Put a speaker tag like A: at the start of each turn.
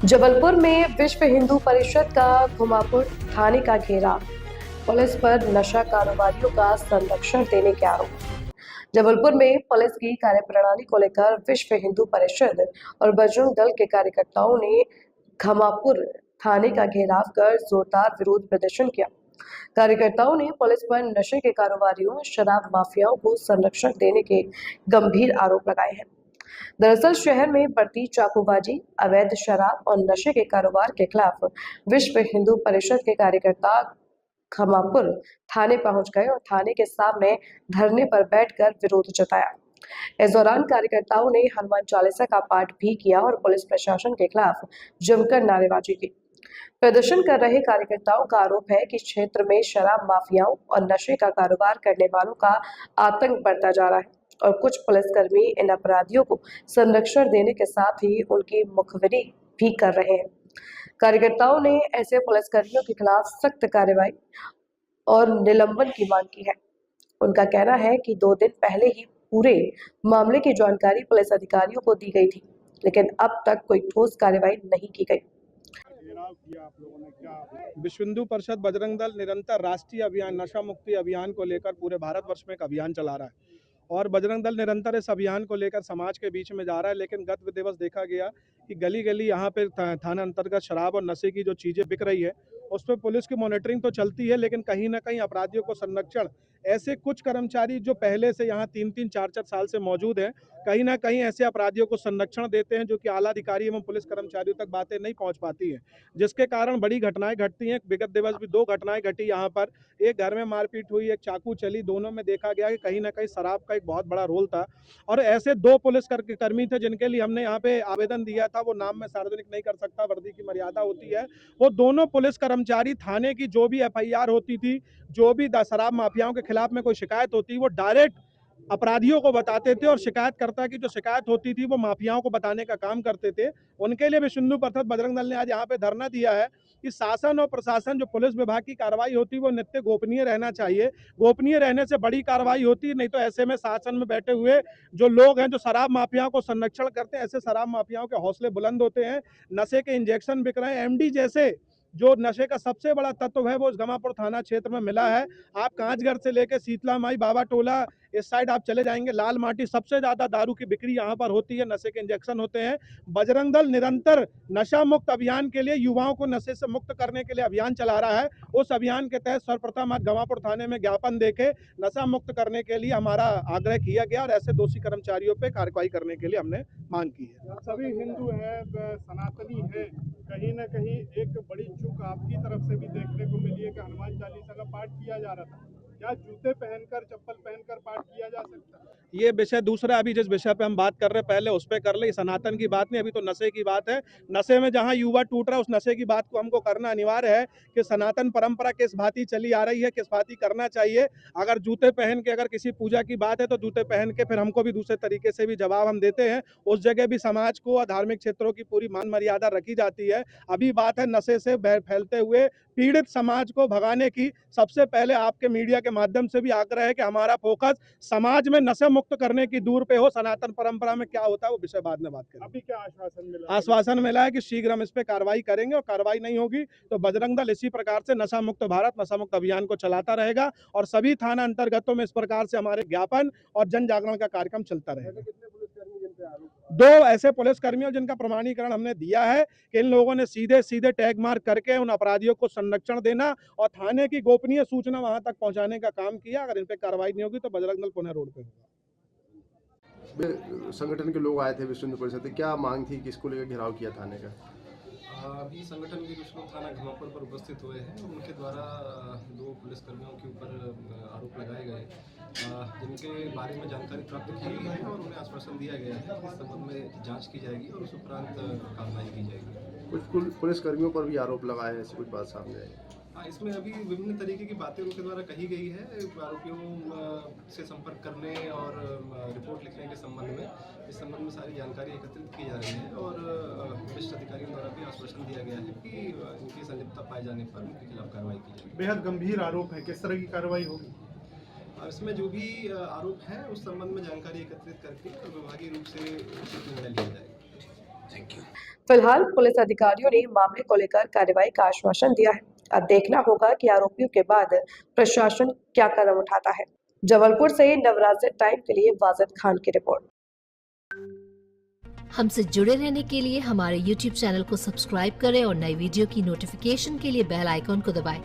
A: जबलपुर में विश्व हिंदू परिषद का घुमापुर थाने का घेराव, पुलिस पर नशा कारोबारियों का संरक्षण देने के आरोप। जबलपुर में पुलिस की कार्यप्रणाली को लेकर विश्व हिंदू परिषद और बजरंग दल के कार्यकर्ताओं ने घमापुर थाने का घेराव कर जोरदार विरोध प्रदर्शन किया। कार्यकर्ताओं ने पुलिस पर नशे के कारोबारियों, शराब माफियाओं को संरक्षण देने के गंभीर आरोप लगाए हैं। दरअसल शहर में बढ़ती चाकूबाजी, अवैध शराब और नशे के कारोबार के खिलाफ विश्व हिंदू परिषद के कार्यकर्ता खमापुर थाने पहुंच गए और थाने के सामने धरने पर बैठकर विरोध जताया। इस दौरान कार्यकर्ताओं ने हनुमान चालीसा का पाठ भी किया और पुलिस प्रशासन के खिलाफ जमकर नारेबाजी की। प्रदर्शन कर रहे कार्यकर्ताओं का आरोप है कि क्षेत्र में शराब माफियाओं और नशे का कारोबार करने वालों का आतंक बढ़ता जा रहा है और कुछ पुलिसकर्मी इन अपराधियों को संरक्षण देने के साथ ही उनकी मुखबिरी भी कर रहे हैं। कार्यकर्ताओं ने ऐसे पुलिसकर्मियों के खिलाफ सख्त कार्रवाई और निलंबन की मांग की है। उनका कहना है कि 2 दिन पहले ही पूरे मामले की जानकारी पुलिस अधिकारियों को दी गई थी, लेकिन अब तक कोई ठोस कार्रवाई नहीं की गई।
B: घेराव किया आप लोगों ने, क्या? विश्व हिंदू परिषद बजरंग दल निरंतर राष्ट्रीय अभियान नशा मुक्ति अभियान को लेकर पूरे भारतवर्ष में एक अभियान चला रहा है और बजरंग दल निरंतर इस अभियान को लेकर समाज के बीच में जा रहा है। लेकिन गत दिवस देखा गया कि गली गली यहाँ पे थाना अंतर्गत शराब और नशे की जो चीज़ें बिक रही है उस पर पुलिस की मॉनिटरिंग तो चलती है, लेकिन कहीं ना कहीं अपराधियों को संरक्षण ऐसे कुछ कर्मचारी जो पहले से यहाँ 3-3, 4-4 साल से मौजूद हैं, कहीं ना कहीं ऐसे अपराधियों को संरक्षण देते हैं जो कि आला अधिकारी एवं पुलिस कर्मचारियों तक बातें नहीं पहुंच पाती हैं, जिसके कारण बड़ी घटनाएं घटती हैं। विगत दिवस भी 2 घटनाएं घटी यहाँ पर, एक घर में मारपीट हुई, एक चाकू चली। दोनों में देखा गया कि कहीं ना कहीं शराब का एक बहुत बड़ा रोल था और ऐसे 2 पुलिस कर्मी थे जिनके लिए हमने यहाँ पे आवेदन दिया था। वो नाम मैं सार्वजनिक नहीं कर सकता, वर्दी की मर्यादा होती है। वो दोनों पुलिस कर्मचारी थाने की जो भी FIR होती थी, जो भी शराब माफियाओं के खिलाफ में कोई शिकायत होती, वो डायरेक्ट अपराधियों को बताते थे और शिकायतकर्ता की जो शिकायत होती थी वो माफियाओं को बताने का काम करते थे। उनके लिए विश्व हिंदू परिषद बजरंग दल ने आज यहाँ पे धरना दिया है कि शासन और प्रशासन जो पुलिस विभाग की कार्रवाई होती है वो नित्य गोपनीय रहना चाहिए। गोपनीय रहने से बड़ी कार्रवाई होती है, नहीं तो ऐसे में शासन में बैठे हुए जो लोग हैं जो शराब माफियाओं को संरक्षण करते हैं, ऐसे शराब माफियाओं के हौसले बुलंद होते हैं। नशे के इंजेक्शन बिक रहे हैं, MD जैसे जो नशे का सबसे बड़ा तत्व है वो इस गमापुर थाना क्षेत्र में मिला है। आप कांचगढ़ से लेकर शीतला माई, बाबा टोला, इस साइड आप चले जाएंगे, लाल माटी, सबसे ज्यादा दारू की बिक्री यहाँ पर होती है, नशे के इंजेक्शन होते हैं। बजरंग दल निरंतर नशा मुक्त अभियान के लिए, युवाओं को नशे से मुक्त करने के लिए अभियान चला रहा है। उस अभियान के तहत सर्वप्रथम आज गमापुर थाने में ज्ञापन देके नशा मुक्त करने के लिए हमारा आग्रह किया गया और ऐसे दोषी कर्मचारियों पर कार्रवाई करने के लिए हमने मांग की है।
C: सभी हिंदू हैं, सनातनी हैं, कहीं ना कहीं एक बड़ी चूक आपकी तरफ से भी देखने को मिली है कि हनुमान चालीसा का पाठ किया जा रहा था। क्या जूते पहनकर, चप्पल पहनकर पाठ किया जा सकता है?
B: ये विषय दूसरा, अभी जिस विषय पे हम बात कर रहे हैं पहले उस पर कर ले। सनातन की बात नहीं, अभी तो नशे की बात है। नशे में जहां युवा टूट रहा है उस नशे की बात को हमको करना अनिवार्य है कि सनातन परंपरा किस भांति चली आ रही है, किस भांति करना चाहिए। अगर जूते पहन के अगर किसी पूजा की बात है तो जूते पहन के फिर हमको भी दूसरे तरीके से भी जवाब हम देते हैं। उस जगह भी समाज को और धार्मिक क्षेत्रों की पूरी मान मर्यादा रखी जाती है। अभी बात है नशे से फैलते हुए पीड़ित समाज को भगाने की। सबसे पहले आपके मीडिया के माध्यम से भी आग्रह है कि हमारा फोकस समाज में नशे मुक्त करने की दूर पे हो। सनातन परंपरा में क्या होता है वो विषय बाद में बात करेंगे।
C: अभी क्या आश्वासन मिला?
B: आश्वासन मिला है कि शीघ्र हम इस पे कार्रवाई करेंगे और कार्रवाई नहीं होगी तो बजरंग दल इसी प्रकार से नशा मुक्त भारत, नशा मुक्त अभियान को चलाता रहेगा और सभी थाना अंतर्गतों में इस प्रकार से हमारे ज्ञापन और जन जागरण का कार्यक्रम चलता रहेगा। 2 ऐसे पुलिसकर्मियों जिनका प्रमाणीकरण हमने दिया है कि इन लोगों ने सीधे सीधे टैग मार करके उन अपराधियों को संरक्षण देना और थाने की गोपनीय सूचना वहां तक पहुंचाने का काम किया। अगर इन पे कार्रवाई नहीं होगी तो बजरंग दल पुनः रोड पे होगा।
D: संगठन के लोग आए थे विश्व हिंदू परिषद, क्या मांग थी, किसको लेकर घेराव किया थाने का?
E: अभी संगठन के कुछ लोग थाना घमापुर पर उपस्थित हुए हैं। उनके द्वारा 2 पुलिसकर्मियों के ऊपर आरोप लगाए गए, जिनके बारे में जानकारी प्राप्त की गई है और उन्हें आश्वासन दिया गया है कि इस संबंध में जांच की जाएगी और उस उपरांत कार्रवाई की जाएगी।
D: कुछ पुलिसकर्मियों पर भी आरोप लगाए हैं, ऐसी कुछ बात सामने आई?
E: इसमें अभी विभिन्न तरीके की बातें उनके द्वारा कही गई है। आरोपियों से संपर्क करने और रिपोर्ट लिखने के संबंध में, इस संबंध में सारी जानकारी एकत्रित की जा रही है और वरिष्ठ अधिकारियों द्वारा भी आश्वासन दिया गया है कि इनकी संलिप्तता पाए जाने पर उनके खिलाफ कार्रवाई की जाएगी।
C: बेहद गंभीर आरोप है, किस तरह की कार्रवाई होगी?
E: इसमें जो भी आरोप है उस संबंध में जानकारी एकत्रित करके विभागीय रूप से निर्णय लिया जाएगा।
F: Thank you.
A: फिलहाल पुलिस अधिकारियों ने मामले को लेकर कार्रवाई का आश्वासन दिया है। अब देखना होगा कि आरोपियों के बाद प्रशासन क्या कदम उठाता है। जबलपुर से नवराज टाइम के लिए वाजिद खान की रिपोर्ट।
G: हमसे जुड़े रहने के लिए हमारे YouTube चैनल को सब्सक्राइब करें और नई वीडियो की नोटिफिकेशन के लिए बेल आइकॉन को दबाएं।